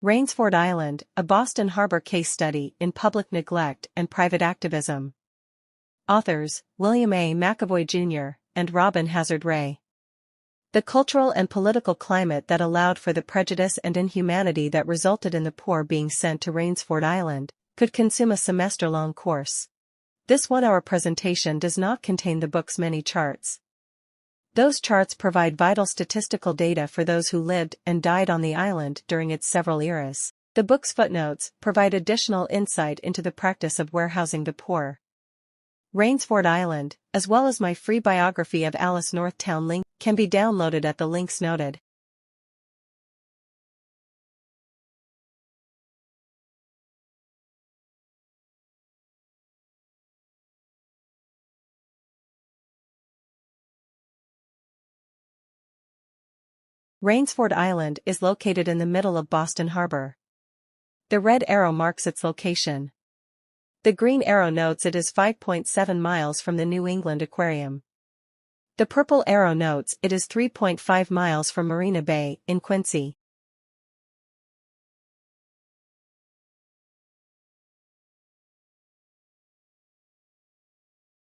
RAINSFORD Island, a Boston Harbor case study in public neglect and private activism. Authors, William A. McEvoy Jr. and Robin Hazard Ray. The cultural and political climate that allowed for the prejudice and inhumanity that resulted in the poor being sent to RAINSFORD Island could consume a semester-long course. This one-hour presentation does not contain the book's many charts. Those charts provide vital statistical data for those who lived and died on the island during its several eras. The book's footnotes provide additional insight into the practice of warehousing the poor. RAINSFORD Island, as well as my free biography of Alice Northtown link, can be downloaded at the links noted. RAINSFORD Island is located in the middle of Boston Harbor. The red arrow marks its location. The green arrow notes it is 5.7 miles from the New England Aquarium. The purple arrow notes it is 3.5 miles from Marina Bay, in Quincy.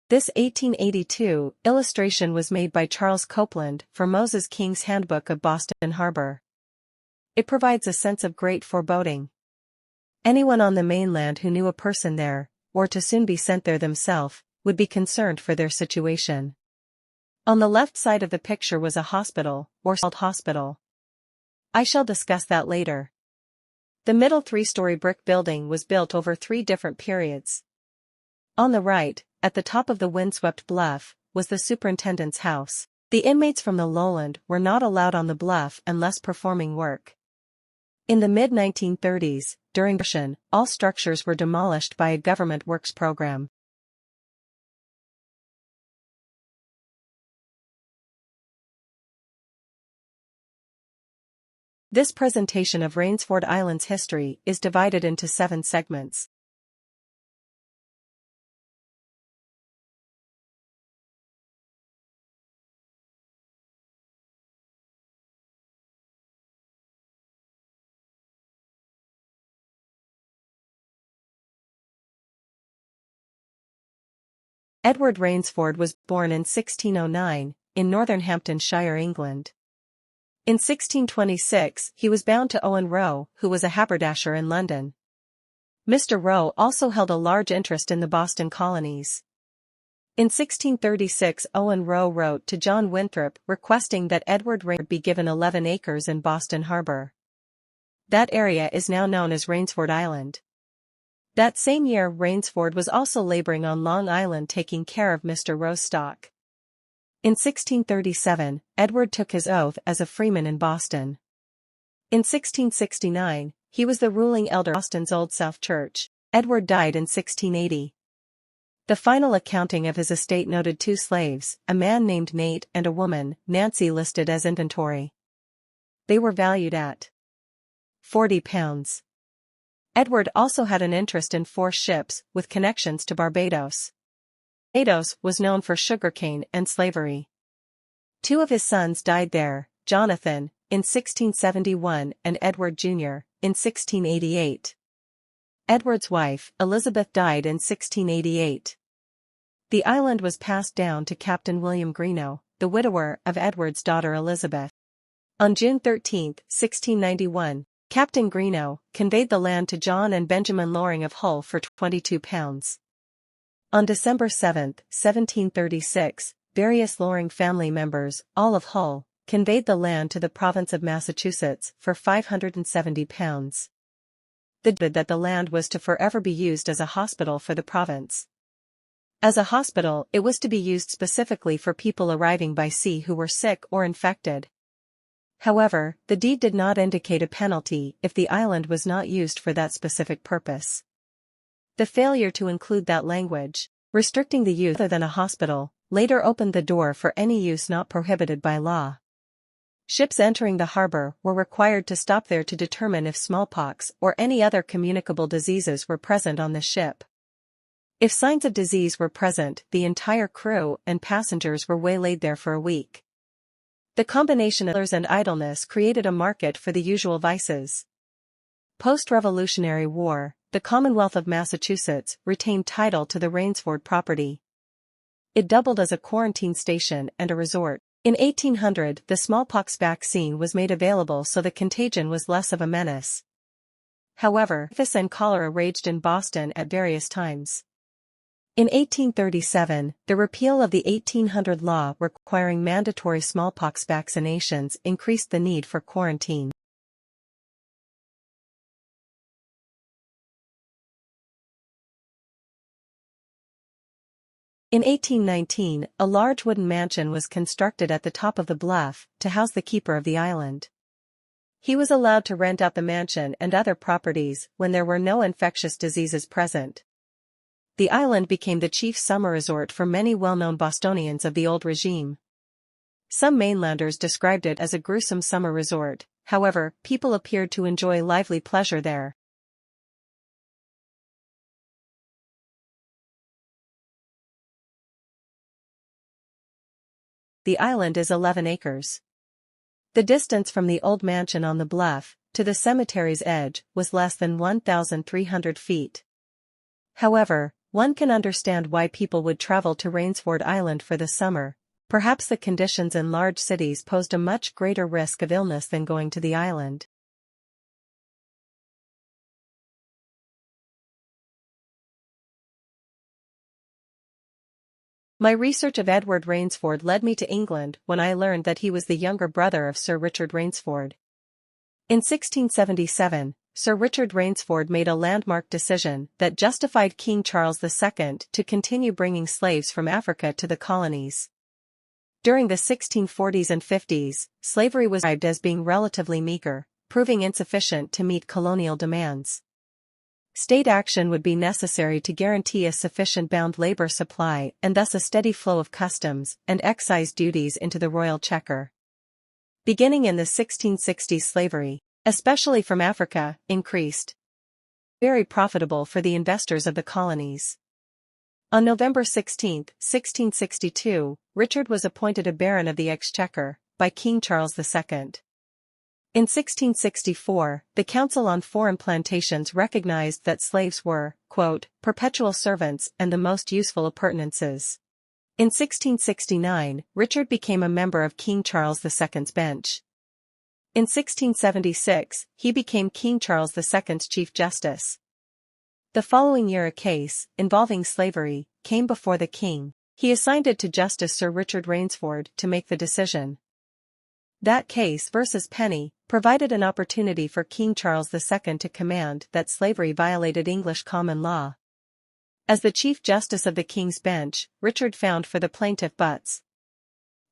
This 1882 illustration was made by Charles Copeland for Moses King's Handbook of Boston Harbor. It provides a sense of great foreboding. Anyone on the mainland who knew a person there, or to soon be sent there themselves, would be concerned for their situation. On the left side of the picture was a hospital, or hospital. I shall discuss that later. The middle three-story brick building was built over 3 different periods. On the right, at the top of the windswept bluff, was the superintendent's house. The inmates from the lowland were not allowed on the bluff unless performing work. In the mid-1930s, during Depression, all structures were demolished by a government works program. This presentation of RAINSFORD Island's history is divided into 7 segments. Edward Rainsford was born in 1609, in Northamptonshire, England. In 1626, he was bound to Owen Roe, who was a haberdasher in London. Mr. Roe also held a large interest in the Boston colonies. In 1636, Owen Roe wrote to John Winthrop requesting that Edward Rainsford be given 11 acres in Boston Harbor. That area is now known as RAINSFORD Island. That same year, Rainsford was also laboring on Long Island taking care of Mr. Roe's stock. In 1637, Edward took his oath as a freeman in Boston. In 1669, he was the ruling elder of Boston's Old South Church. Edward died in 1680. The final accounting of his estate noted 2 slaves, a man named Nate and a woman, Nancy, listed as inventory. They were valued at £40. Edward also had an interest in 4 ships, with connections to Barbados. Barbados was known for sugarcane and slavery. 2 of his sons died there, Jonathan, in 1671, and Edward Jr., in 1688. Edward's wife, Elizabeth, died in 1688. The island was passed down to Captain William Greenough, the widower of Edward's daughter Elizabeth. On June 13, 1691, Captain Greenough conveyed the land to John and Benjamin Loring of Hull for £22. On December 7, 1736, various Loring family members, all of Hull, conveyed the land to the province of Massachusetts for £570. They said that the land was to forever be used as a hospital for the province. As a hospital, it was to be used specifically for people arriving by sea who were sick or infected. However, the deed did not indicate a penalty if the island was not used for that specific purpose. The failure to include that language, restricting the use other than a hospital, later opened the door for any use not prohibited by law. Ships entering the harbor were required to stop there to determine if smallpox or any other communicable diseases were present on the ship. If signs of disease were present, the entire crew and passengers were waylaid there for a week. The combination of and idleness created a market for the usual vices. Post-Revolutionary War, the Commonwealth of Massachusetts retained title to the RAINSFORD property. It doubled as a quarantine station and a resort. In 1800, the smallpox vaccine was made available, so the contagion was less of a menace. However, typhus and cholera raged in Boston at various times. In 1837, the repeal of the 1800 law requiring mandatory smallpox vaccinations increased the need for quarantine. In 1819, a large wooden mansion was constructed at the top of the bluff to house the keeper of the island. He was allowed to rent out the mansion and other properties when there were no infectious diseases present. The island became the chief summer resort for many well-known Bostonians of the old regime. Some mainlanders described it as a gruesome summer resort, however, people appeared to enjoy lively pleasure there. The island is 11 acres. The distance from the old mansion on the bluff to the cemetery's edge was less than 1,300 feet. However, one can understand why people would travel to RAINSFORD Island for the summer. Perhaps the conditions in large cities posed a much greater risk of illness than going to the island. My research of Edward Rainsford led me to England when I learned that he was the younger brother of Sir Richard Rainsford. In 1677, Sir Richard Rainsford made a landmark decision that justified King Charles II to continue bringing slaves from Africa to the colonies. During the 1640s and 50s, slavery was described as being relatively meager, proving insufficient to meet colonial demands. State action would be necessary to guarantee a sufficient bound labor supply and thus a steady flow of customs and excise duties into the royal checker. Beginning in the 1660s, slavery, especially from Africa, increased. Very profitable for the investors of the colonies. On November 16, 1662, Richard was appointed a Baron of the Exchequer by King Charles II. In 1664, the Council on Foreign Plantations recognized that slaves were, quote, perpetual servants and the most useful appurtenances. In 1669, Richard became a member of King Charles II's bench. In 1676, he became King Charles II's Chief Justice. The following year, a case, involving slavery, came before the king. He assigned it to Justice Sir Richard Rainsford to make the decision. That case versus Penny provided an opportunity for King Charles II to command that slavery violated English common law. As the Chief Justice of the King's Bench, Richard found for the plaintiff Butts.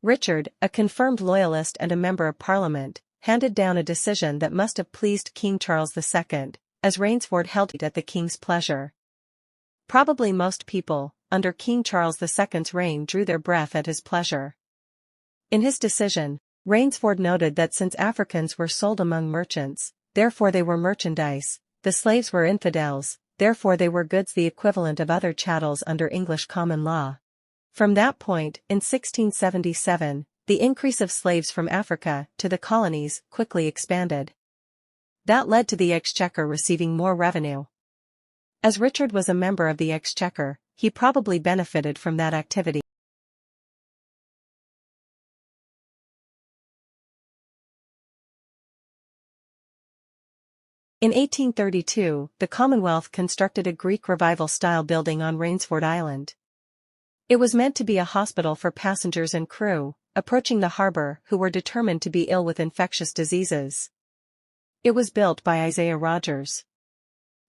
Richard, a confirmed loyalist and a member of Parliament, handed down a decision that must have pleased King Charles II, as Rainsford held it at the King's pleasure. Probably most people, under King Charles II's reign, drew their breath at his pleasure. In his decision, Rainsford noted that since Africans were sold among merchants, therefore they were merchandise, the slaves were infidels, therefore they were goods, the equivalent of other chattels under English common law. From that point, in 1677, the increase of slaves from Africa to the colonies quickly expanded. That led to the Exchequer receiving more revenue. As Richard was a member of the Exchequer, he probably benefited from that activity. In 1832, the Commonwealth constructed a Greek Revival-style building on Rainsford Island. It was meant to be a hospital for passengers and crew approaching the harbor who were determined to be ill with infectious diseases. It was built by Isaiah Rogers.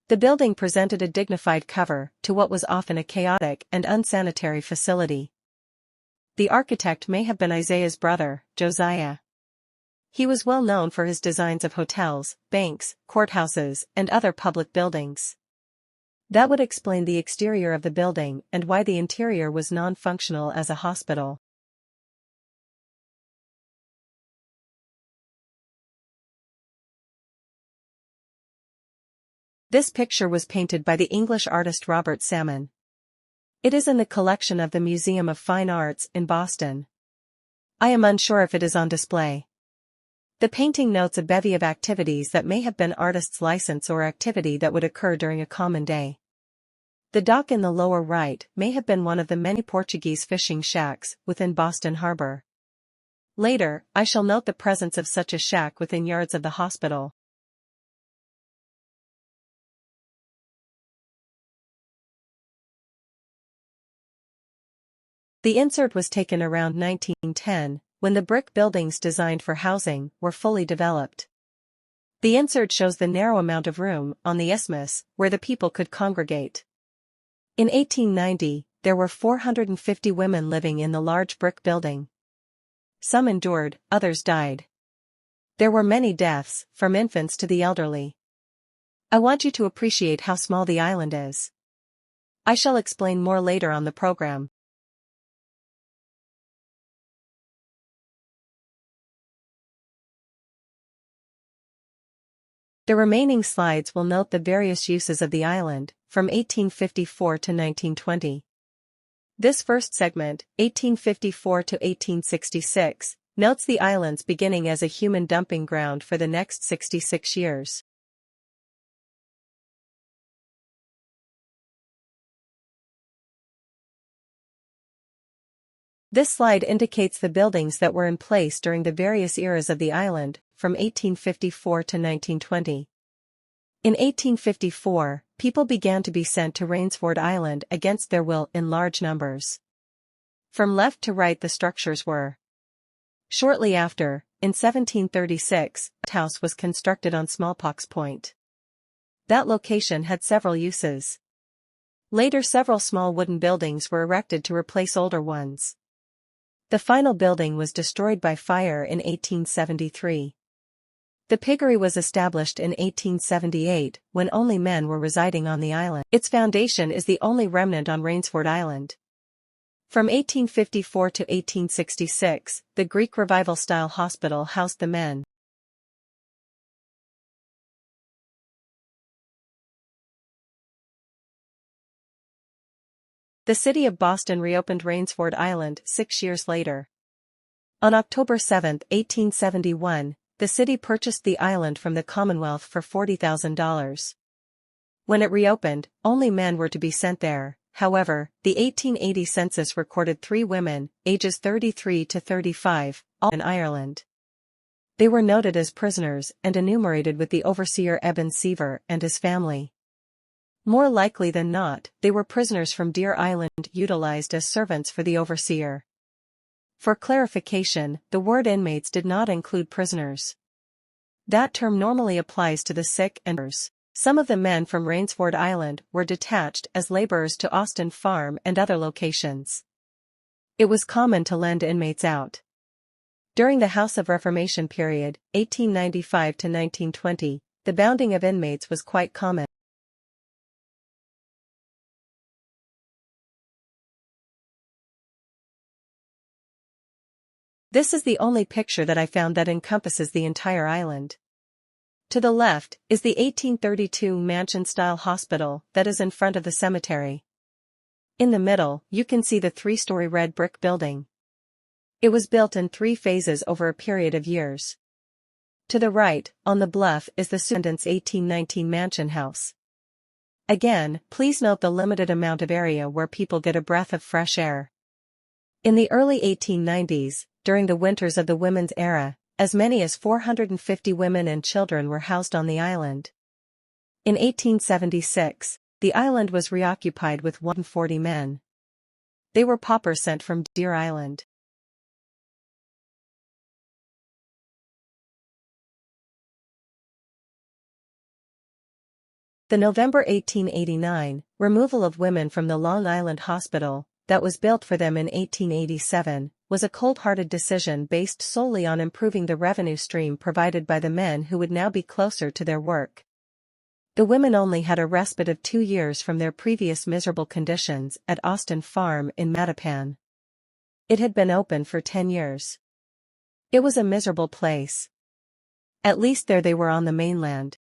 The building presented a dignified cover to what was often a chaotic and unsanitary facility. The architect may have been Isaiah's brother, Josiah. He was well known for his designs of hotels, banks, courthouses, and other public buildings. That would explain the exterior of the building and why the interior was non-functional as a hospital. This picture was painted by the English artist Robert Salmon. It is in the collection of the Museum of Fine Arts in Boston. I am unsure if it is on display. The painting notes a bevy of activities that may have been artists' license or activity that would occur during a common day. The dock in the lower right may have been one of the many Portuguese fishing shacks within Boston Harbor. Later, I shall note the presence of such a shack within yards of the hospital. The insert was taken around 1910, when the brick buildings designed for housing were fully developed. The insert shows the narrow amount of room on the isthmus where the people could congregate. In 1890, there were 450 women living in the large brick building. Some endured, others died. There were many deaths, from infants to the elderly. I want you to appreciate how small the island is. I shall explain more later on the program. The remaining slides will note the various uses of the island, from 1854 to 1920. This first segment, 1854 to 1866, notes the island's beginning as a human dumping ground for the next 66 years. This slide indicates the buildings that were in place during the various eras of the island, from 1854 to 1920. In 1854, people began to be sent to RAINSFORD Island against their will in large numbers. From left to right the structures were. Shortly after, in 1736, a house was constructed on Smallpox Point. That location had several uses. Later several small wooden buildings were erected to replace older ones. The final building was destroyed by fire in 1873. The piggery was established in 1878, when only men were residing on the island. Its foundation is the only remnant on RAINSFORD Island. From 1854 to 1866, the Greek Revival-style hospital housed the men. The city of Boston reopened RAINSFORD Island 6 years later. On October 7, 1871, the city purchased the island from the Commonwealth for $40,000. When it reopened, only men were to be sent there. However, the 1880 census recorded 3 women, ages 33 to 35, all in Ireland. They were noted as prisoners and enumerated with the overseer Eben Seaver and his family. More likely than not, they were prisoners from Deer Island utilized as servants for the overseer. For clarification, the word inmates did not include prisoners. That term normally applies to the sick and laborers. Some of the men from RAINSFORD Island were detached as laborers to Austin Farm and other locations. It was common to lend inmates out. During the House of Reformation period, 1895 to 1920, the bounding of inmates was quite common. This is the only picture that I found that encompasses the entire island. To the left is the 1832 mansion-style hospital that is in front of the cemetery. In the middle, you can see the 3-story red brick building. It was built in 3 phases over a period of years. To the right, on the bluff, is the Superintendent's 1819 mansion house. Again, please note the limited amount of area where people get a breath of fresh air. In the early 1890s, during the winters of the women's era, as many as 450 women and children were housed on the island. In 1876, the island was reoccupied with 140 men. They were paupers sent from Deer Island. The November 1889 removal of women from the Long Island Hospital, that was built for them in 1887, was a cold-hearted decision based solely on improving the revenue stream provided by the men who would now be closer to their work. The women only had a respite of 2 years from their previous miserable conditions at Austin Farm in Mattapan. It had been open for 10 years. It was a miserable place. At least there they were on the mainland.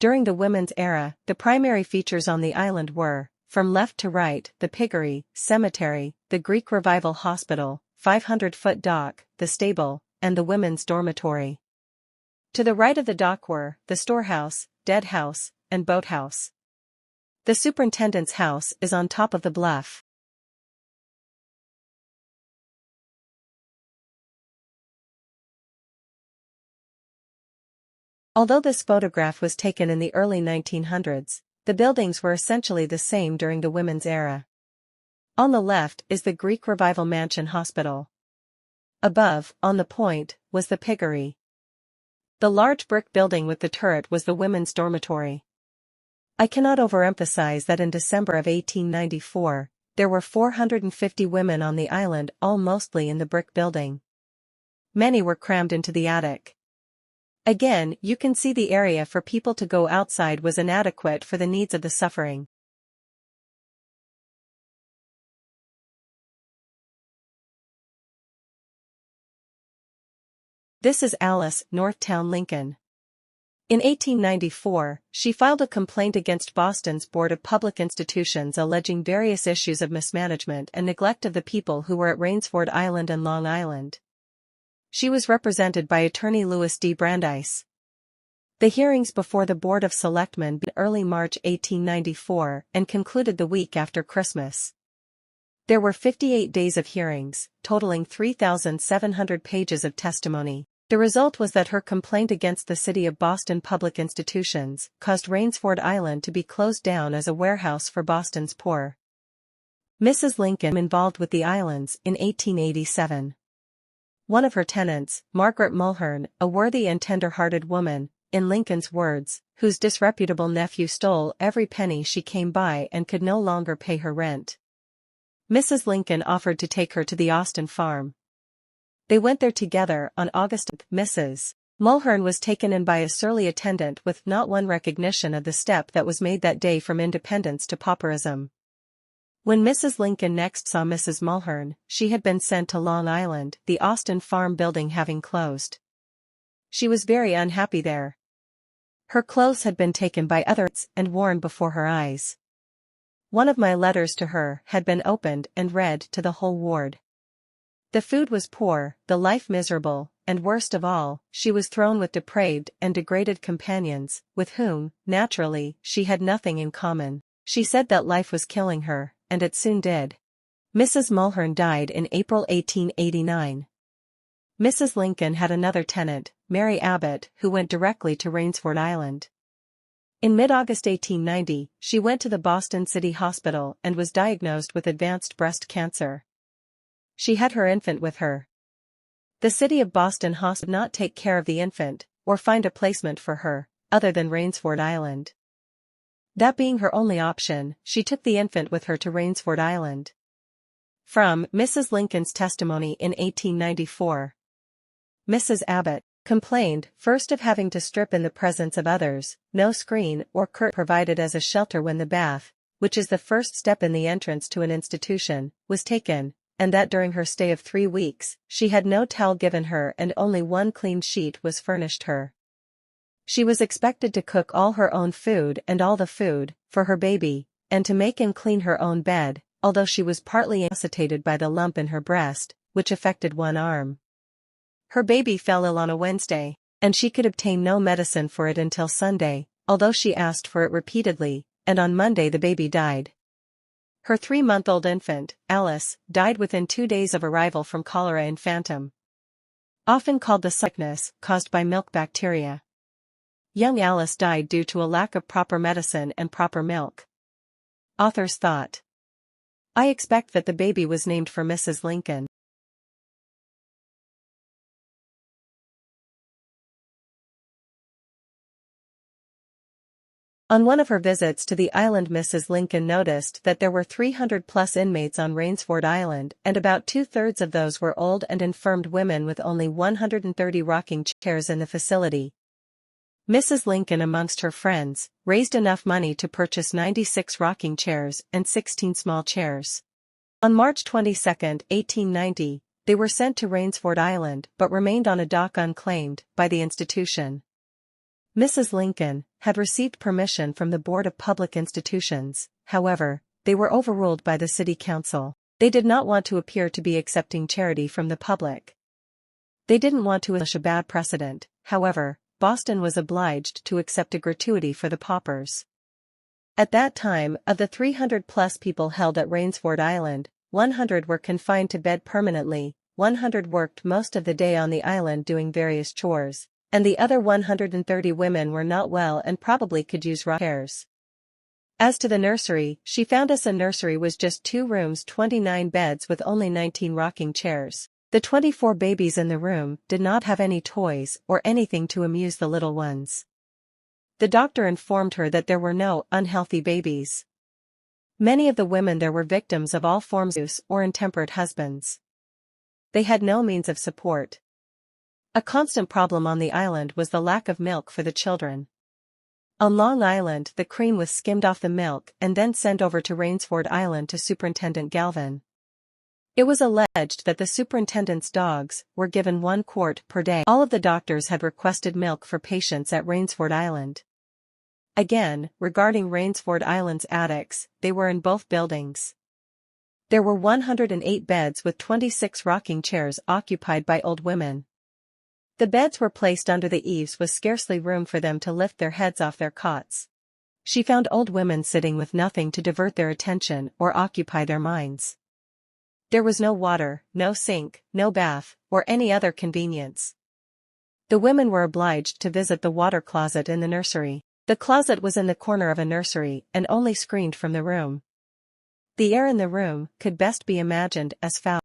During the women's era, the primary features on the island were from left to right, the piggery, cemetery, the Greek Revival Hospital, 500-foot dock, the stable, and the women's dormitory. To the right of the dock were the storehouse, dead house, and boathouse. The superintendent's house is on top of the bluff. Although this photograph was taken in the early 1900s, the buildings were essentially the same during the women's era. On the left is the Greek Revival Mansion Hospital. Above, on the point, was the piggery. The large brick building with the turret was the women's dormitory. I cannot overemphasize that in December of 1894, there were 450 women on the island, all mostly in the brick building. Many were crammed into the attic. Again, you can see the area for people to go outside was inadequate for the needs of the suffering. This is Alice, Northtown, Lincoln. In 1894, she filed a complaint against Boston's Board of Public Institutions alleging various issues of mismanagement and neglect of the people who were at Rainsford Island and Long Island. She was represented by attorney Louis D. Brandeis. The hearings before the Board of Selectmen began early March 1894 and concluded the week after Christmas. There were 58 days of hearings, totaling 3,700 pages of testimony. The result was that her complaint against the City of Boston public institutions caused Rainsford Island to be closed down as a warehouse for Boston's poor. Mrs. Lincoln involved with the islands in 1887. One of her tenants, Margaret Mulhern, a worthy and tender-hearted woman, in Lincoln's words, whose disreputable nephew stole every penny she came by and could no longer pay her rent. Mrs. Lincoln offered to take her to the Austin farm. They went there together on August 10th. Mrs. Mulhern was taken in by a surly attendant with not one recognition of the step that was made that day from independence to pauperism. When Mrs. Lincoln next saw Mrs. Mulhern, she had been sent to Long Island, the Austin farm building having closed. She was very unhappy there. Her clothes had been taken by others and worn before her eyes. One of my letters to her had been opened and read to the whole ward. The food was poor, the life miserable, and worst of all, she was thrown with depraved and degraded companions, with whom, naturally, she had nothing in common. She said that life was killing her, and it soon did. Mrs. Mulhern died in April 1889. Mrs. Lincoln had another tenant, Mary Abbott, who went directly to Rainsford Island. In mid-August 1890, she went to the Boston City Hospital and was diagnosed with advanced breast cancer. She had her infant with her. The City of Boston Hospital did not take care of the infant, or find a placement for her, other than Rainsford Island. That being her only option, she took the infant with her to Rainsford Island. From Mrs. Lincoln's testimony in 1894. Mrs. Abbott complained, first of having to strip in the presence of others, no screen or curtain provided as a shelter when the bath, which is the first step in the entrance to an institution, was taken, and that during her stay of 3 weeks, she had no towel given her and only one clean sheet was furnished her. She was expected to cook all her own food and all the food, for her baby, and to make and clean her own bed, although she was partly incapacitated by the lump in her breast, which affected one arm. Her baby fell ill on a Wednesday, and she could obtain no medicine for it until Sunday, although she asked for it repeatedly, and on Monday the baby died. Her 3-month-old infant, Alice, died within 2 days of arrival from cholera infantum, often called the sickness caused by milk bacteria. Young Alice died due to a lack of proper medicine and proper milk. Author's thought. I expect that the baby was named for Mrs. Lincoln. On one of her visits to the island, Mrs. Lincoln noticed that there were 300+ inmates on Rainsford Island, and about 2/3 of those were old and infirmed women with only 130 rocking chairs in the facility. Mrs. Lincoln, amongst her friends, raised enough money to purchase 96 rocking chairs and 16 small chairs. On March 22, 1890, they were sent to Rainsford Island but remained on a dock unclaimed by the institution. Mrs. Lincoln had received permission from the Board of Public Institutions, however, they were overruled by the city council. They did not want to appear to be accepting charity from the public. They didn't want to establish a bad precedent. However, Boston was obliged to accept a gratuity for the paupers. At that time, of the 300-plus people held at RAINSFORD Island, 100 were confined to bed permanently, 100 worked most of the day on the island doing various chores, and the other 130 women were not well and probably could use rocking chairs. As to the nursery, she found us a nursery was just 2 rooms, 29 beds with only 19 rocking chairs. The 24 babies in the room did not have any toys or anything to amuse the little ones. The doctor informed her that there were no unhealthy babies. Many of the women there were victims of all forms of abuse or intemperate husbands. They had no means of support. A constant problem on the island was the lack of milk for the children. On Long Island, the cream was skimmed off the milk and then sent over to RAINSFORD Island to Superintendent Galvin. It was alleged that the superintendent's dogs were given 1 quart per day. All of the doctors had requested milk for patients at RAINSFORD Island. Again, regarding RAINSFORD Island's attics, they were in both buildings. There were 108 beds with 26 rocking chairs occupied by old women. The beds were placed under the eaves with scarcely room for them to lift their heads off their cots. She found old women sitting with nothing to divert their attention or occupy their minds. There was no water, no sink, no bath, or any other convenience. The women were obliged to visit the water closet in the nursery. The closet was in the corner of a nursery and only screened from the room. The air in the room could best be imagined as foul.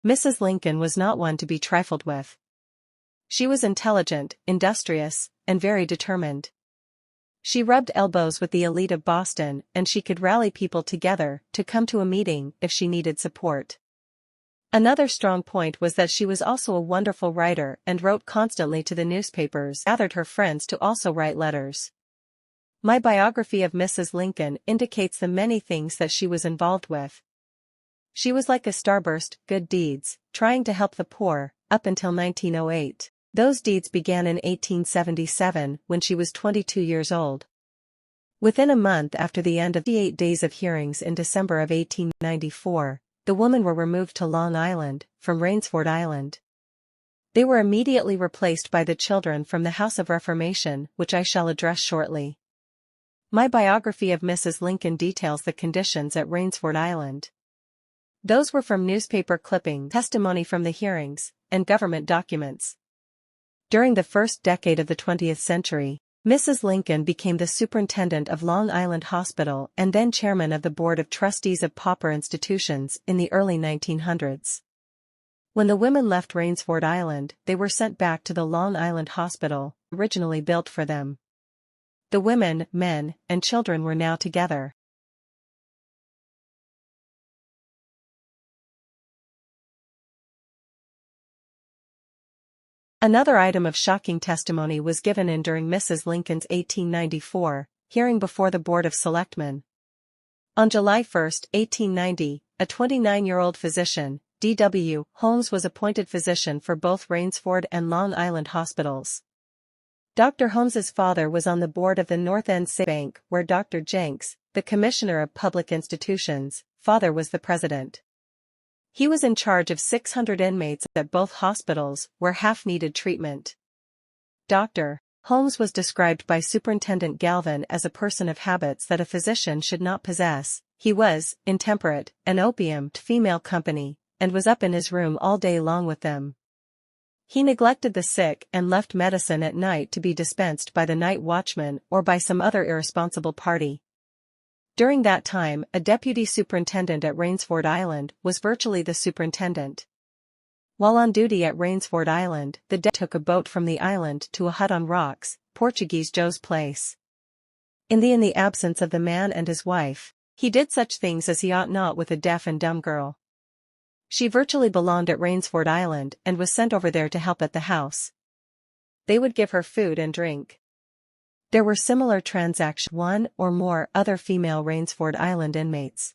Mrs. Lincoln was not one to be trifled with. She was intelligent, industrious, and very determined. She rubbed elbows with the elite of Boston, and she could rally people together to come to a meeting if she needed support. Another strong point was that she was also a wonderful writer and wrote constantly to the newspapers, gathered her friends to also write letters. My biography of Mrs. Lincoln indicates the many things that she was involved with. She was like a starburst, good deeds, trying to help the poor, up until 1908. Those deeds began in 1877 when she was 22 years old. Within a month after the end of the 8 days of hearings in December of 1894, the women were removed to Long Island, from RAINSFORD Island. They were immediately replaced by the children from the House of Reformation, which I shall address shortly. My biography of Mrs. Lincoln details the conditions at RAINSFORD Island. Those were from newspaper clippings, testimony from the hearings, and government documents. During the first decade of the 20th century, Mrs. Lincoln became the superintendent of Long Island Hospital and then chairman of the Board of Trustees of pauper institutions in the early 1900s. When the women left RAINSFORD Island, they were sent back to the Long Island Hospital, originally built for them. The women, men, and children were now together. Another item of shocking testimony was given in during Mrs. Lincoln's 1894 hearing before the Board of Selectmen. On July 1, 1890, a 29-year-old physician, D.W. Holmes, was appointed physician for both RAINSFORD and Long Island hospitals. Dr. Holmes's father was on the board of the North End Savings Bank, where Dr. Jenks, the Commissioner of Public Institutions, father was the president. He was in charge of 600 inmates at both hospitals where half needed treatment. Dr. Holmes was described by Superintendent Galvin as a person of habits that a physician should not possess. He was intemperate, an opium female company, and was up in his room all day long with them. He neglected the sick and left medicine at night to be dispensed by the night watchman or by some other irresponsible party. During that time, a deputy superintendent at RAINSFORD Island was virtually the superintendent. While on duty at RAINSFORD Island, the deputy took a boat from the island to a hut on rocks, Portuguese Joe's place. In the absence of the man and his wife, he did such things as he ought not with a deaf and dumb girl. She virtually belonged at RAINSFORD Island and was sent over there to help at the house. They would give her food and drink. There were similar transactions with one or more other female RAINSFORD Island inmates.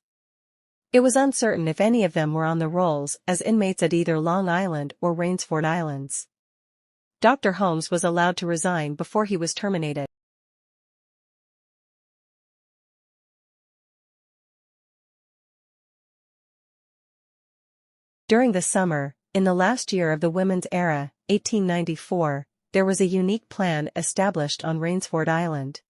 It was uncertain if any of them were on the rolls as inmates at either Long Island or RAINSFORD Islands. Dr. Holmes was allowed to resign before he was terminated. During the summer, in the last year of the Women's Era, 1894, there was a unique plan established on Rainsford Island.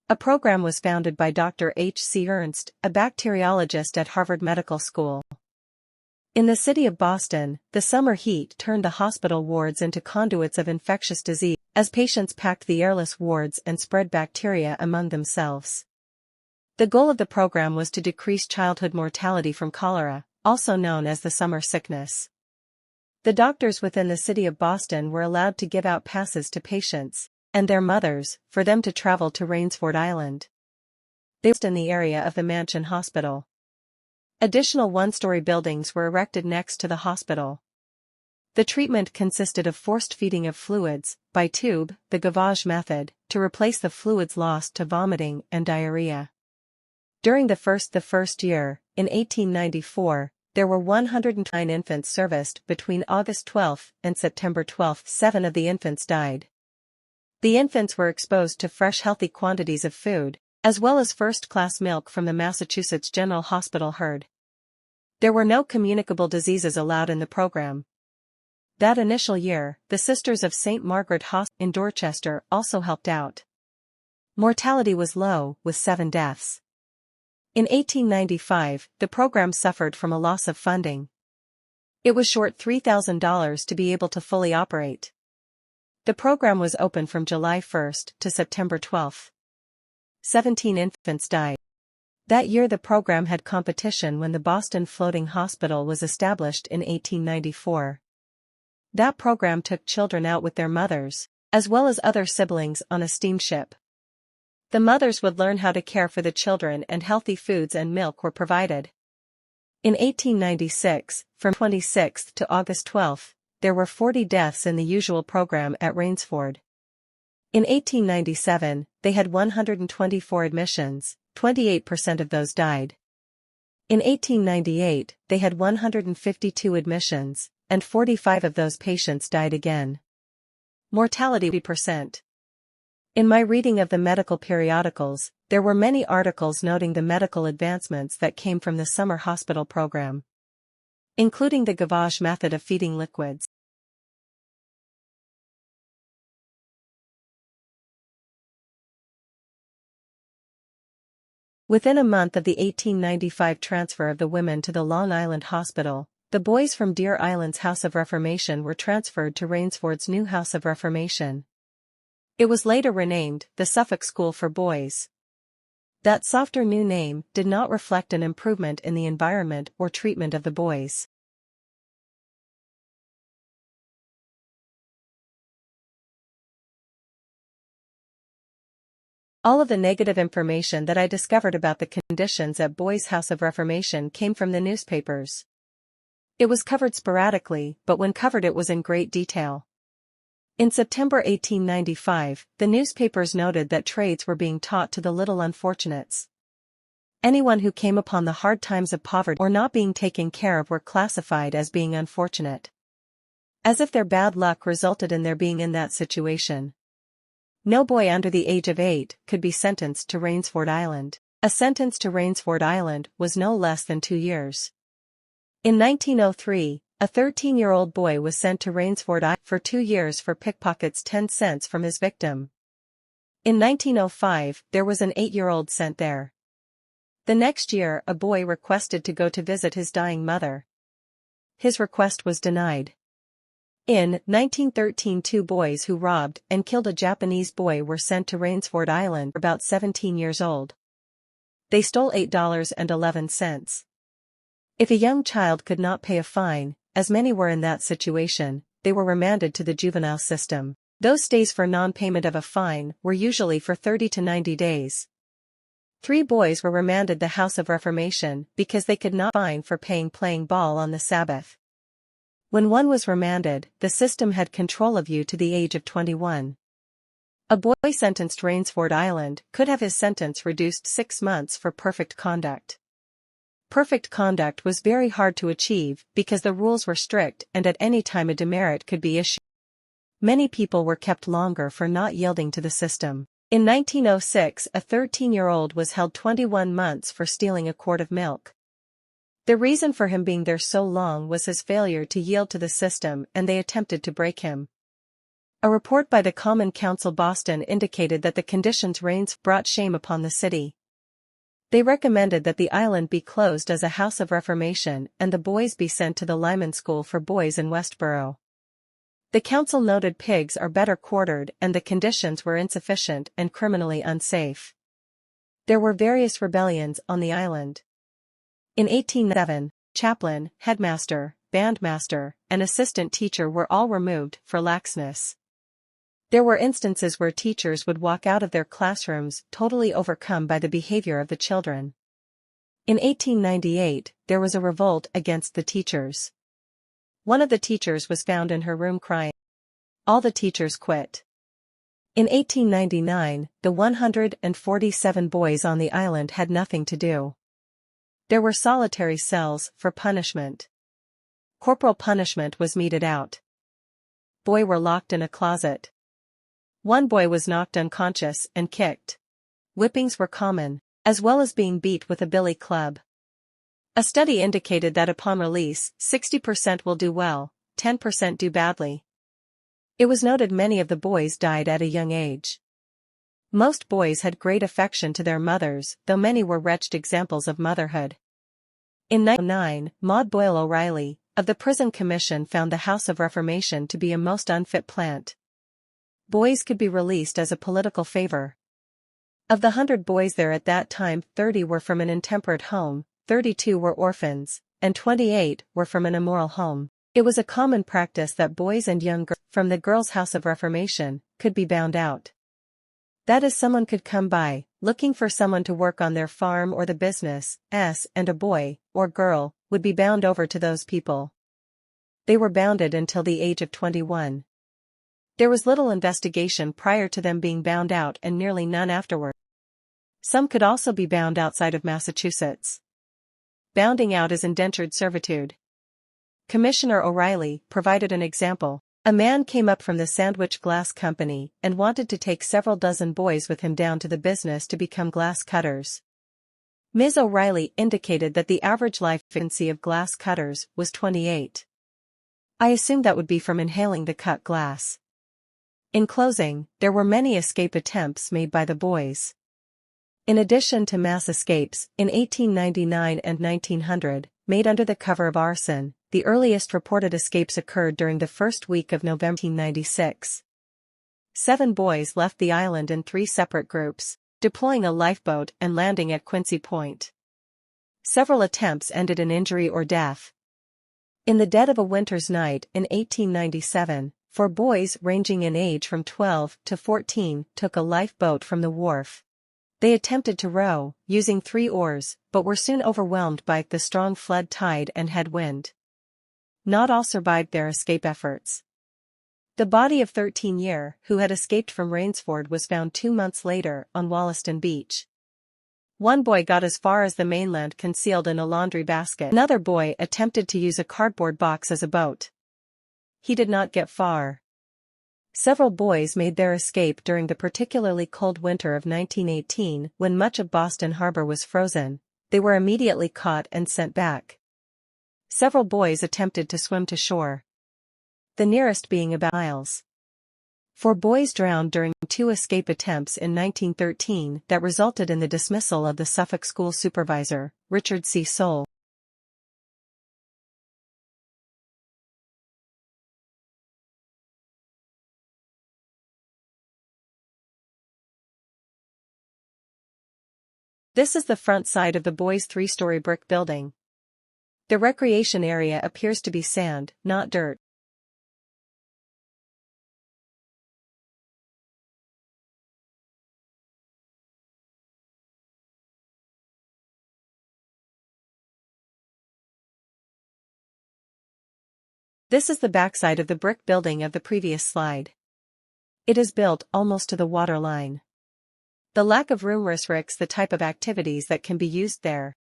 A program was founded by Dr. H. C. Ernst, a bacteriologist at Harvard Medical School. In the city of Boston, the summer heat turned the hospital wards into conduits of infectious disease, as patients packed the airless wards and spread bacteria among themselves. The goal of the program was to decrease childhood mortality from cholera, also known as the summer sickness. The doctors within the city of Boston were allowed to give out passes to patients and their mothers for them to travel to Rainsford Island. They were in the area of the Mansion Hospital. Additional one-story buildings were erected next to the hospital. The treatment consisted of forced feeding of fluids, by tube, the gavage method, to replace the fluids lost to vomiting and diarrhea. During the first year, in 1894, there were 109 infants serviced. Between August 12 and September 12, 7 of the infants died. The infants were exposed to fresh healthy quantities of food, as well as first-class milk from the Massachusetts General Hospital herd. There were no communicable diseases allowed in the program. That initial year, the Sisters of St. Margaret Hospital in Dorchester also helped out. Mortality was low, with 7 deaths. In 1895, the program suffered from a loss of funding. It was short $3,000 to be able to fully operate. The program was open from July 1 to September 12. 17 infants died. That year the program had competition when the Boston Floating Hospital was established in 1894. That program took children out with their mothers, as well as other siblings, on a steamship. The mothers would learn how to care for the children, and healthy foods and milk were provided. In 1896, from 26th to August 12, there were 40 deaths in the usual program at Rainsford. In 1897, they had 124 admissions, 28% of those died. In 1898, they had 152 admissions, and 45 of those patients died again. Mortality 80%. In my reading of the medical periodicals, there were many articles noting the medical advancements that came from the summer hospital program, including the gavage method of feeding liquids. Within a month of the 1895 transfer of the women to the Long Island Hospital, the boys from Deer Island's House of Reformation were transferred to Rainsford's new House of Reformation. It was later renamed the Suffolk School for Boys. That softer new name did not reflect an improvement in the environment or treatment of the boys. All of the negative information that I discovered about the conditions at Boys' House of Reformation came from the newspapers. It was covered sporadically, but when covered it was in great detail. In September 1895, the newspapers noted that trades were being taught to the little unfortunates. Anyone who came upon the hard times of poverty or not being taken care of were classified as being unfortunate. As if their bad luck resulted in their being in that situation. No boy under the age of 8 could be sentenced to Rainsford Island. A sentence to Rainsford Island was no less than 2 years. In 1903, a 13-year-old boy was sent to Rainsford Island for 2 years for pickpockets 10 cents from his victim. In 1905, there was an 8-year-old sent there. The next year, a boy requested to go to visit his dying mother. His request was denied. In 1913, 2 boys who robbed and killed a Japanese boy were sent to Rainsford Island, about 17 years old. They stole $8.11. If a young child could not pay a fine, as many were in that situation, they were remanded to the juvenile system. Those stays for non-payment of a fine were usually for 30 to 90 days. 3 boys were remanded the House of Reformation because they could not fine for playing ball on the Sabbath. When one was remanded, the system had control of you to the age of 21. A boy sentenced to Rainsford Island could have his sentence reduced 6 months for perfect conduct. Perfect conduct was very hard to achieve because the rules were strict and at any time a demerit could be issued. Many people were kept longer for not yielding to the system. In 1906, a 13-year-old was held 21 months for stealing a quart of milk. The reason for him being there so long was his failure to yield to the system, and they attempted to break him. A report by the Common Council Boston indicated that the conditions RAINSFORD brought shame upon the city. They recommended that the island be closed as a house of reformation and the boys be sent to the Lyman School for Boys in Westboro. The council noted pigs are better quartered and the conditions were insufficient and criminally unsafe. There were various rebellions on the island. In 1807, chaplain, headmaster, bandmaster, and assistant teacher were all removed for laxness. There were instances where teachers would walk out of their classrooms totally overcome by the behavior of the children. In 1898, there was a revolt against the teachers. One of the teachers was found in her room crying. All the teachers quit. In 1899, the 147 boys on the island had nothing to do. There were solitary cells for punishment. Corporal punishment was meted out. Boys were locked in a closet. One boy was knocked unconscious and kicked. Whippings were common, as well as being beat with a billy club. A study indicated that upon release, 60% will do well, 10% do badly. It was noted many of the boys died at a young age. Most boys had great affection to their mothers, though many were wretched examples of motherhood. In 1909, Maud Boyle O'Reilly, of the Prison Commission, found the House of Reformation to be a most unfit plant. Boys could be released as a political favor. Of the 100 boys there at that time, 30 were from an intemperate home, 32 were orphans, and 28 were from an immoral home. It was a common practice that boys and young girls from the Girls' House of Reformation could be bound out. That is, someone could come by, looking for someone to work on their farm or the business, and a boy, or girl, would be bound over to those people. They were bounded until the age of 21. There was little investigation prior to them being bound out and nearly none afterward. Some could also be bound outside of Massachusetts. Bounding out is indentured servitude. Commissioner O'Reilly provided an example. A man came up from the Sandwich Glass Company and wanted to take several dozen boys with him down to the business to become glass cutters. Ms. O'Reilly indicated that the average life expectancy of glass cutters was 28. I assumed that would be from inhaling the cut glass. In closing, there were many escape attempts made by the boys. In addition to mass escapes, in 1899 and 1900, made under the cover of arson, the earliest reported escapes occurred during the first week of November 1996. 7 boys left the island in 3 separate groups, deploying a lifeboat and landing at Quincy Point. Several attempts ended in injury or death. In the dead of a winter's night in 1897, 4 boys ranging in age from 12 to 14 took a lifeboat from the wharf. They attempted to row, using 3 oars, but were soon overwhelmed by the strong flood tide and headwind. Not all survived their escape efforts. The body of 13-year, who had escaped from RAINSFORD, was found 2 months later on Wollaston Beach. One boy got as far as the mainland concealed in a laundry basket. Another boy attempted to use a cardboard box as a boat. He did not get far. Several boys made their escape during the particularly cold winter of 1918 when much of Boston Harbor was frozen. They were immediately caught and sent back. Several boys attempted to swim to shore, the nearest being about miles. 4 boys drowned during 2 escape attempts in 1913 that resulted in the dismissal of the Suffolk school supervisor, Richard C. Soule. This is the front side of the boys' 3-story brick building. The recreation area appears to be sand, not dirt. This is the backside of the brick building of the previous slide. It is built almost to the water line. The lack of room restricts the type of activities that can be used there.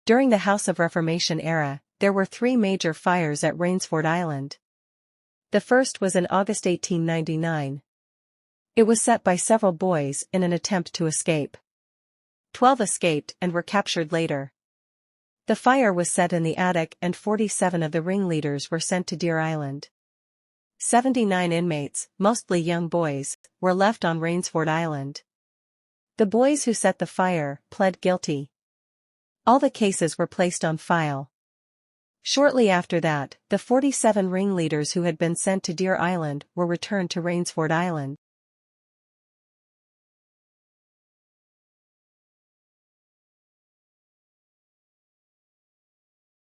During the House of Reformation era, there were three major fires at RAINSFORD Island. The first was in August 1899. It was set by several boys in an attempt to escape. 12 escaped and were captured later. The fire was set in the attic and 47 of the ringleaders were sent to Deer Island. 79 inmates, mostly young boys, were left on RAINSFORD Island. The boys who set the fire pled guilty. All the cases were placed on file. Shortly after that, the 47 ringleaders who had been sent to Deer Island were returned to RAINSFORD Island.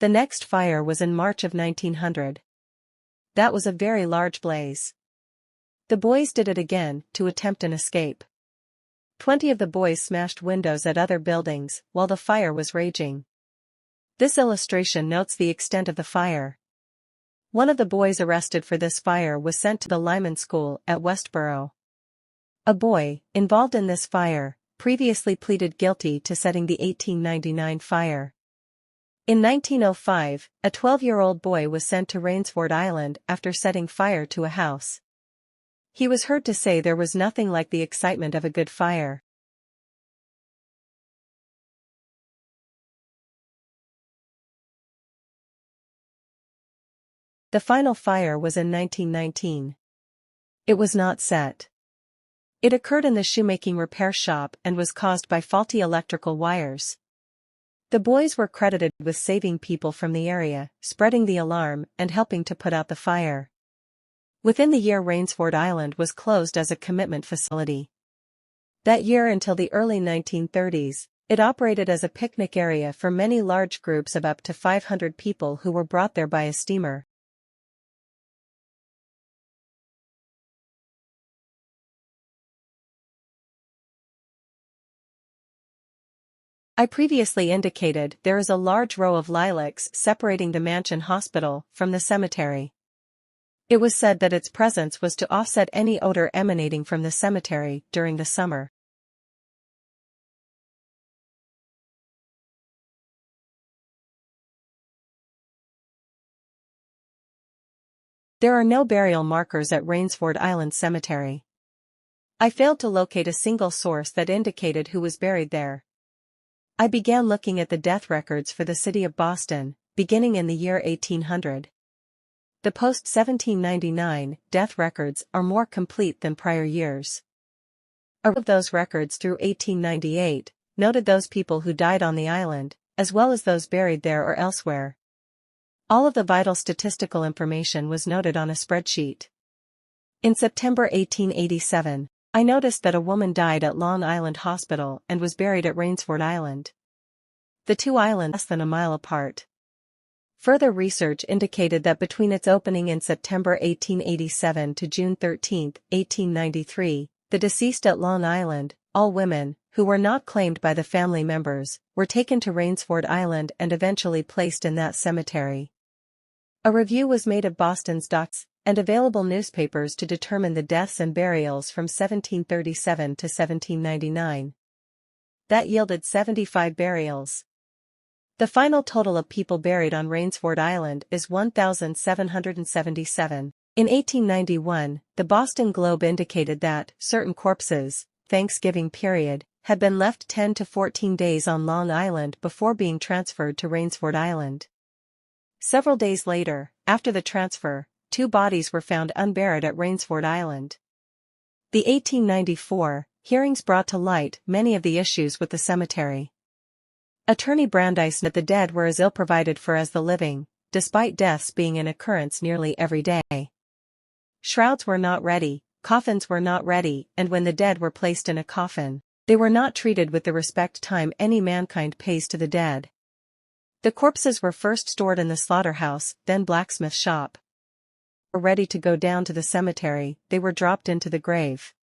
The next fire was in March of 1900. That was a very large blaze. The boys did it again, to attempt an escape. 20 of the boys smashed windows at other buildings, while the fire was raging. This illustration notes the extent of the fire. One of the boys arrested for this fire was sent to the Lyman School at Westboro. A boy, involved in this fire, previously pleaded guilty to setting the 1899 fire. In 1905, a 12-year-old boy was sent to RAINSFORD Island after setting fire to a house. He was heard to say there was nothing like the excitement of a good fire. The final fire was in 1919. It was not set. It occurred in the shoemaking repair shop and was caused by faulty electrical wires. The boys were credited with saving people from the area, spreading the alarm, and helping to put out the fire. Within the year, RAINSFORD Island was closed as a commitment facility. That year until the early 1930s, it operated as a picnic area for many large groups of up to 500 people who were brought there by a steamer. I previously indicated there is a large row of lilacs separating the Mansion Hospital from the cemetery. It was said that its presence was to offset any odor emanating from the cemetery during the summer. There are no burial markers at RAINSFORD Island Cemetery. I failed to locate a single source that indicated who was buried there. I began looking at the death records for the city of Boston, beginning in the year 1800. The post-1799 death records are more complete than prior years. A row of those records through 1898 noted those people who died on the island, as well as those buried there or elsewhere. All of the vital statistical information was noted on a spreadsheet. In September 1887, I noticed that a woman died at Long Island Hospital and was buried at RAINSFORD Island. The two islands are less than a mile apart. Further research indicated that between its opening in September 1887 to June 13, 1893, the deceased at Long Island, all women, who were not claimed by the family members, were taken to RAINSFORD Island and eventually placed in that cemetery. A review was made of Boston's docks and available newspapers to determine the deaths and burials from 1737 to 1799. That yielded 75 burials. The final total of people buried on RAINSFORD Island is 1,777. In 1891, the Boston Globe indicated that certain corpses, Thanksgiving period, had been left 10 to 14 days on Long Island before being transferred to RAINSFORD Island. Several days later, after the transfer, 2 bodies were found unburied at RAINSFORD Island. The 1894 hearings brought to light many of the issues with the cemetery. Attorney Brandeis noted that the dead were as ill provided for as the living, despite deaths being an occurrence nearly every day. Shrouds were not ready, coffins were not ready, and when the dead were placed in a coffin, they were not treated with the respect time any mankind pays to the dead. The corpses were first stored in the slaughterhouse, then blacksmith shop. Were ready to go down to the cemetery, they were dropped into the grave.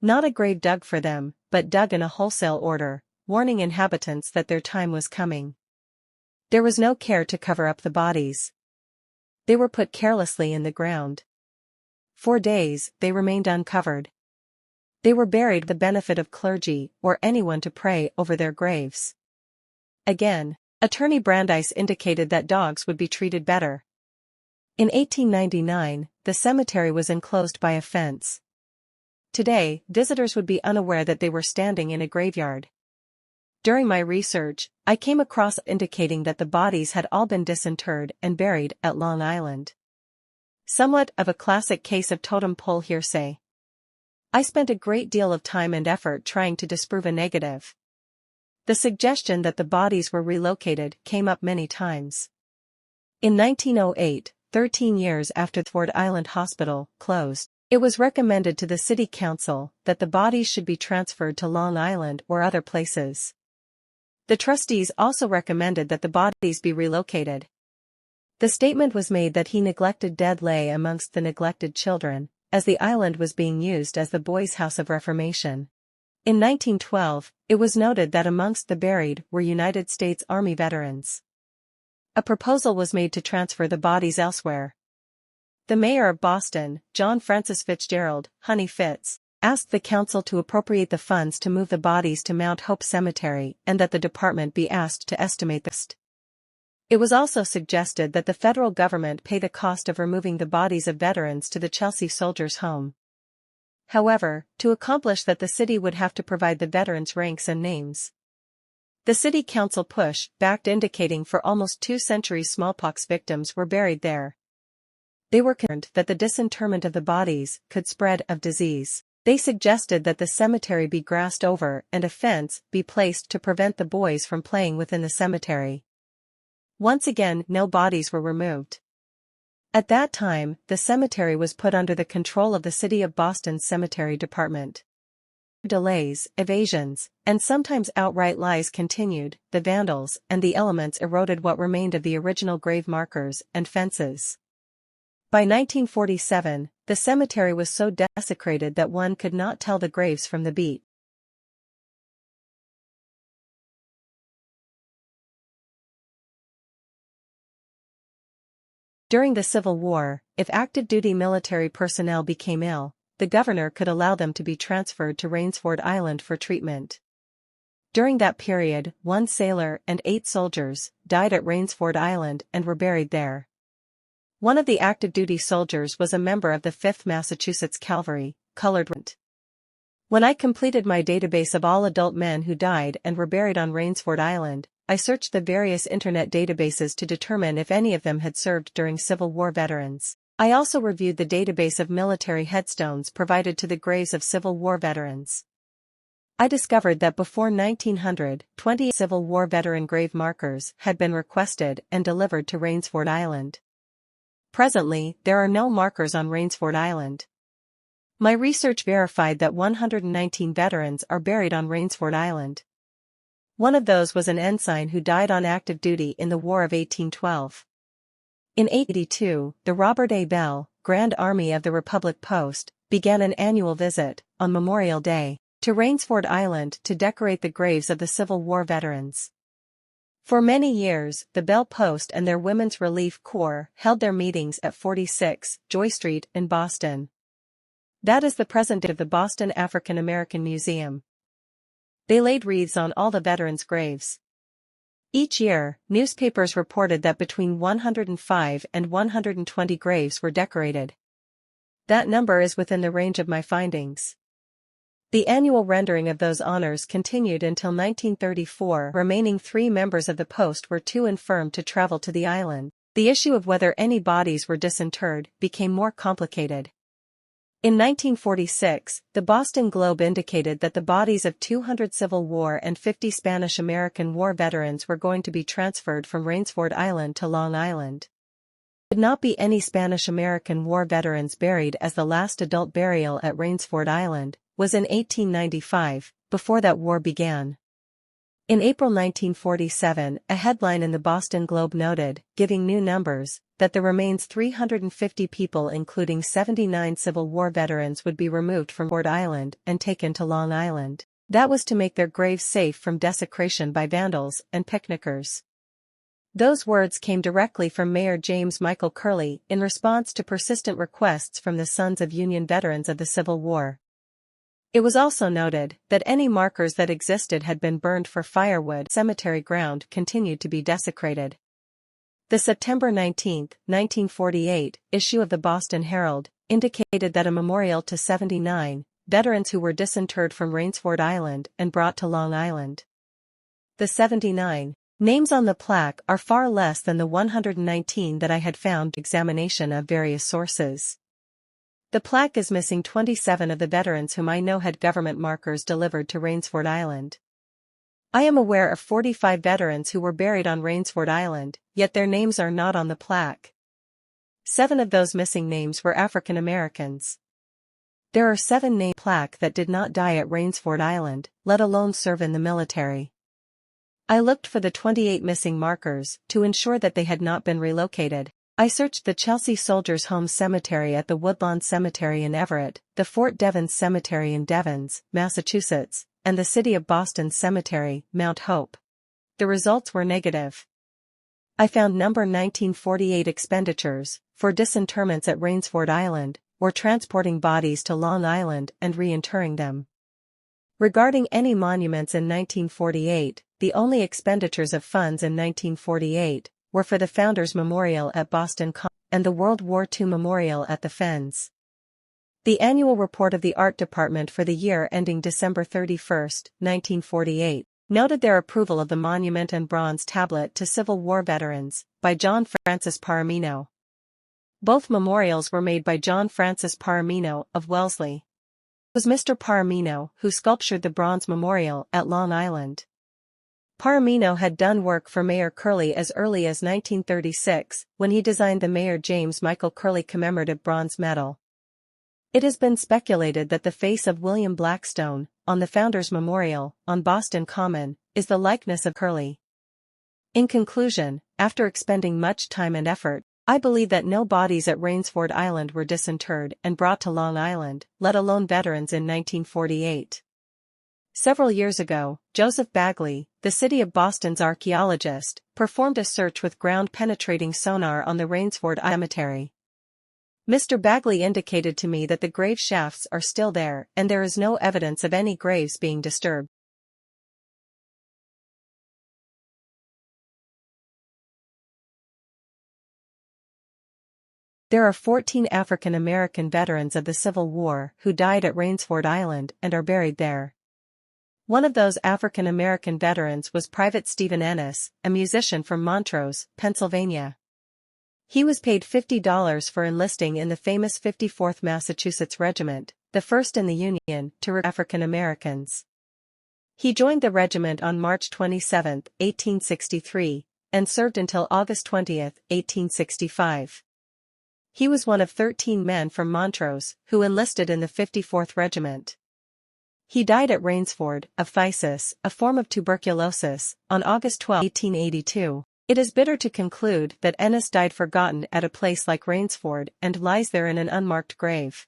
Not a grave dug for them, but dug in a wholesale order, warning inhabitants that their time was coming. There was no care to cover up the bodies. They were put carelessly in the ground. For days, they remained uncovered. They were buried with the benefit of clergy or anyone to pray over their graves. Again, Attorney Brandeis indicated that dogs would be treated better. In 1899, the cemetery was enclosed by a fence. Today, visitors would be unaware that they were standing in a graveyard. During my research, I came across indicating that the bodies had all been disinterred and buried at Long Island. Somewhat of a classic case of totem pole hearsay. I spent a great deal of time and effort trying to disprove a negative. The suggestion that the bodies were relocated came up many times. In 1908, 13 years after RAINSFORD Island Hospital closed, it was recommended to the City Council that the bodies should be transferred to Long Island or other places. The trustees also recommended that the bodies be relocated. The statement was made that he neglected dead lay amongst the neglected children, as the island was being used as the Boys' House of Reformation. In 1912, it was noted that amongst the buried were United States Army veterans. A proposal was made to transfer the bodies elsewhere. The mayor of Boston, John Francis Fitzgerald, Honey Fitz, asked the council to appropriate the funds to move the bodies to Mount Hope Cemetery and that the department be asked to estimate the cost. It was also suggested that the federal government pay the cost of removing the bodies of veterans to the Chelsea Soldiers' Home. However, to accomplish that the city would have to provide the veterans' ranks and names. The city council backed indicating for almost 2 centuries smallpox victims were buried there. They were concerned that the disinterment of the bodies could spread of disease. They suggested that the cemetery be grassed over and a fence be placed to prevent the boys from playing within the cemetery. Once again, no bodies were removed. At that time, the cemetery was put under the control of the City of Boston's Cemetery Department. Delays, evasions, and sometimes outright lies continued. The vandals and the elements eroded what remained of the original grave markers and fences. By 1947, the cemetery was so desecrated that one could not tell the graves from the beat. During the Civil War, if active-duty military personnel became ill, the governor could allow them to be transferred to RAINSFORD Island for treatment. During that period, 1 sailor and 8 soldiers died at RAINSFORD Island and were buried there. One of the active-duty soldiers was a member of the 5th Massachusetts Cavalry, colored. When I completed my database of all adult men who died and were buried on RAINSFORD Island, I searched the various internet databases to determine if any of them had served during Civil War veterans. I also reviewed the database of military headstones provided to the graves of Civil War veterans. I discovered that before 1900, 20 Civil War veteran grave markers had been requested and delivered to RAINSFORD Island. Presently, there are no markers on RAINSFORD Island. My research verified that 119 veterans are buried on RAINSFORD Island. One of those was an ensign who died on active duty in the War of 1812. In 1882, the Robert A. Bell, Grand Army of the Republic Post, began an annual visit, on Memorial Day, to RAINSFORD Island to decorate the graves of the Civil War veterans. For many years, the Bell Post and their Women's Relief Corps held their meetings at 46 Joy Street in Boston. That is the present day of the Boston African American Museum. They laid wreaths on all the veterans' graves. Each year, newspapers reported that between 105 and 120 graves were decorated. That number is within the range of my findings. The annual rendering of those honors continued until 1934. Remaining 3 members of the post were too infirm to travel to the island. The issue of whether any bodies were disinterred became more complicated. In 1946, the Boston Globe indicated that the bodies of 200 Civil War and 50 Spanish-American War veterans were going to be transferred from RAINSFORD Island to Long Island. There would not be any Spanish-American War veterans buried, as the last adult burial at RAINSFORD Island was in 1895, before that war began. In April 1947, a headline in the Boston Globe noted, giving new numbers, that the remains 350 people including 79 Civil War veterans would be removed from RAINSFORD Island and taken to Long Island. That was to make their graves safe from desecration by vandals and picnickers. Those words came directly from Mayor James Michael Curley in response to persistent requests from the sons of Union veterans of the Civil War. It was also noted that any markers that existed had been burned for firewood. Cemetery ground continued to be desecrated. The September 19, 1948, issue of the Boston Herald indicated that a memorial to 79 veterans who were disinterred from Rainsford Island and brought to Long Island. The 79 names on the plaque are far less than the 119 that I had found. Examination of various sources. The plaque is missing 27 of the veterans whom I know had government markers delivered to Rainsford Island. I am aware of 45 veterans who were buried on Rainsford Island, yet their names are not on the plaque. 7 of those missing names were African Americans. There are 7 named plaque that did not die at Rainsford Island, let alone serve in the military. I looked for the 28 missing markers to ensure that they had not been relocated. I searched the Chelsea Soldiers' Home Cemetery at the Woodlawn Cemetery in Everett, the Fort Devens Cemetery in Devens, Massachusetts, and the City of Boston Cemetery, Mount Hope. The results were negative. I found number 1948 expenditures for disinterments at Rainsford Island, or transporting bodies to Long Island and reinterring them. Regarding any monuments in 1948, the only expenditures of funds in 1948 were for the Founders Memorial at Boston Common and the World War II Memorial at the Fens. The annual report of the Art Department for the year ending December 31, 1948, noted their approval of the monument and bronze tablet to Civil War veterans by John Francis Paramino. Both memorials were made by John Francis Paramino of Wellesley. It was Mr. Paramino who sculptured the bronze memorial at Long Island. Paramino had done work for Mayor Curley as early as 1936, when he designed the Mayor James Michael Curley commemorative bronze medal. It has been speculated that the face of William Blackstone, on the Founders Memorial, on Boston Common, is the likeness of Curley. In conclusion, after expending much time and effort, I believe that no bodies at Rainsford Island were disinterred and brought to Long Island, let alone veterans in 1948. Several years ago, Joseph Bagley, the City of Boston's archaeologist, performed a search with ground-penetrating sonar on the Rainsford Cemetery. Mr. Bagley indicated to me that the grave shafts are still there and there is no evidence of any graves being disturbed. There are 14 African American veterans of the Civil War who died at Rainsford Island and are buried there. One of those African American veterans was Private Stephen Ennis, a musician from Montrose, Pennsylvania. He was paid $50 for enlisting in the famous 54th Massachusetts Regiment, the first in the Union to recruit African Americans. He joined the regiment on March 27, 1863, and served until August 20, 1865. He was one of 13 men from Montrose who enlisted in the 54th Regiment. He died at Rainsford, of phthisis, a form of tuberculosis, on August 12, 1882. It is bitter to conclude that Ennis died forgotten at a place like Rainsford and lies there in an unmarked grave.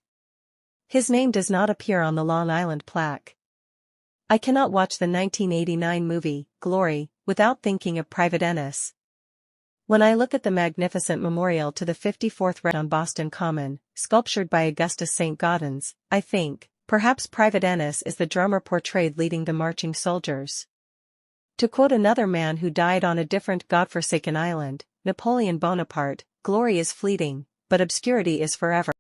His name does not appear on the Long Island plaque. I cannot watch the 1989 movie, Glory, without thinking of Private Ennis. When I look at the magnificent memorial to the 54th Regiment on Boston Common, sculptured by Augustus St. Gaudens, I think, perhaps Private Ennis is the drummer portrayed leading the marching soldiers. To quote another man who died on a different godforsaken island, Napoleon Bonaparte, glory is fleeting, but obscurity is forever.